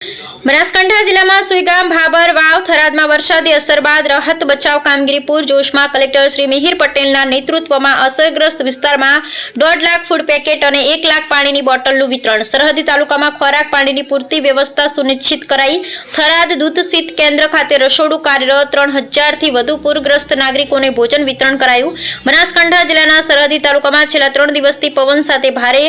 બનાસકાંઠા જિલ્લામાં સુઈગામ, ભાબર, વાવ, થરાદમાં વરસાદી અસર બાદ રાહત બચાવ કામગીરી પૂરજોશમાં. કલેક્ટર શ્રી મિહિર પટેલના નેતૃત્વમાં અસરગ્રસ્ત વિસ્તારમાં 1.5 લાખ ફૂડ પેકેટ અને 1 લાખ પાણીની બોટલનું વિતરણ. સરહદી તાલુકામાં ખોરાક પાણીની પૂરતી વ્યવસ્થા સુનિશ્ચિત કરાઈ. થરાદ દૂધ શીત કેન્દ્ર ખાતે રસોડું કાર્યરત. 3000થી વધુ પૂરગ્રસ્ત નાગરિકોને ભોજન વિતરણ કરાયું. બનાસકાંઠા જિલ્લાના સરહદી તાલુકામાં છેલ્લા 3 દિવસથી પવન સાથે ભારે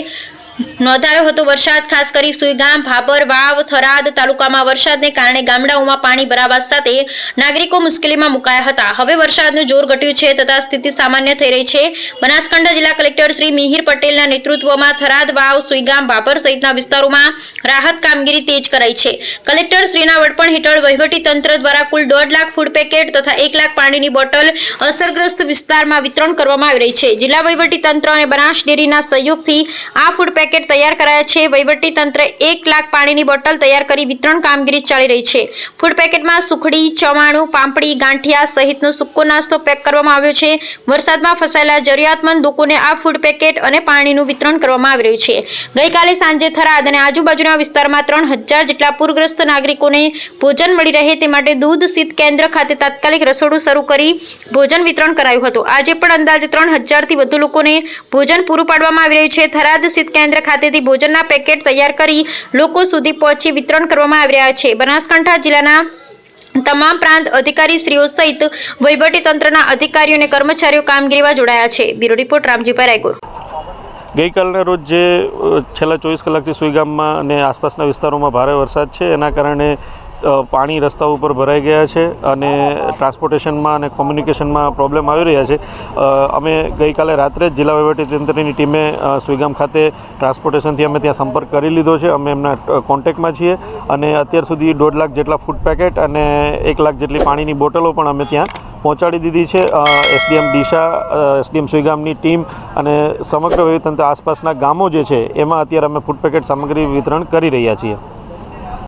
નોંધાયો હતો વરસાદ. ખાસ કરી સુઈગામ, ભાબર, વાવ, થરાદ તાલુકામાં વરસાદને કારણે ગામડાઓમાં પાણી ભરાવા સાથે નાગરિકો મુશ્કેલીમાં મુકાયા હતા. હવે વરસાદનું જોર ઘટ્યું છે તથા સ્થિતિ સામાન્ય થઈ રહી છે. બનાસકાંઠા જિલ્લા કલેક્ટર શ્રી મિહિર પટેલના નેતૃત્વમાં થરાદ, વાવ, સુઈગામ, ભાબર સહિતના વિસ્તારોમાં રાહત કામગીરી તેજ કરાઈ છે. કલેક્ટર શ્રીના વડપણ હેઠળ વહીવટી તંત્ર દ્વારા કુલ 1.5 લાખ ફૂડ પેકેટ તથા 1 લાખ પાણીની બોટલ અસરગ્રસ્ત વિસ્તારમાં વિતરણ કરવામાં આવી રહી છે. જિલ્લા વહીવટી તંત્ર અને બનાસ ડેરીના સહયોગથી આ ફૂડ પેકેટ તૈયાર કરાયા છે. વહીવટી તંત્રે 1 લાખ પાણીની બોટલ તૈયાર કરી વિતરણ કામગીરી ચાલી રહી છે. ફૂડ પેકેટમાં સુખડી, ચવાણું, પાપડી, ગાંઠિયા સહિતનો સૂકો નાસ્તો પેક કરવામાં આવ્યો છે. વરસાદમાં ફસાયેલા જરૂરિયાતમંદ લોકોને આ ફૂડ પેકેટ અને પાણીનું વિતરણ કરવામાં આવી રહ્યું છે. ગઈકાલે સાંજે થરાદ અને આજુબાજુના વિસ્તારમાં 3000 જેટલા પૂરગ્રસ્ત નાગરિકોને ભોજન મળી રહે તે માટે દૂધ શીત કેન્દ્ર ખાતે તાત્કાલિક રસોડું શરૂ કરી ભોજન વિતરણ કરાયું હતું. આજે પણ અંદાજે 3000થી વધુ લોકોને ભોજન પૂરું પાડવામાં આવી રહ્યું છે. થરાદ શીત કેન્દ્ર ખાતેથી ભોજનના પેકેટ તૈયાર કરી લોકો સુધી પહોંચી વિતરણ કરવામાં આવી રહ્યા છે. બનાસકાંઠા જિલ્લાના તમામ પ્રાંત અધિકારીશ્રીઓ સહિત વહીવટી તંત્રના અધિકારીઓ અને કર્મચારીઓ કામગીરીમાં જોડાયા છે. Bureau report Ramjibhai Raygor. ગઈકાલના રોજ જે છેલ્લા 24 કલાકથી સુઈગામમાં અને આસપાસના વિસ્તારોમાં ભારે વરસાદ છે એના કારણે પાણી રસ્તા ઉપર ભરાઈ ગયા છે અને ટ્રાન્સપોર્ટેશનમાં અને કોમ્યુનિકેશનમાં પ્રોબ્લેમ આવી રહ્યા છે. અમે ગઈકાલે રાત્રે જ જિલ્લા વહીવટીતંત્રની ટીમે સુઈગામ ખાતે ટ્રાન્સપોર્ટેશનથી અમે ત્યાં સંપર્ક કરી લીધો છે. અમે એમના કોન્ટેક્ટમાં છીએ અને અત્યાર સુધી 1.5 લાખ જેટલા ફૂડ પેકેટ અને 1 લાખ જેટલી પાણીની બોટલો પણ અમે ત્યાં પહોંચાડી દીધી છે. એસડીએમ ડીસા, એસડીએમ સુઈગામની ટીમ અને સમગ્ર વહીવટીતંત્ર આસપાસના ગામો જે છે એમાં અત્યારે અમે ફૂડ પેકેટ સામગ્રી વિતરણ કરી રહ્યા છીએ.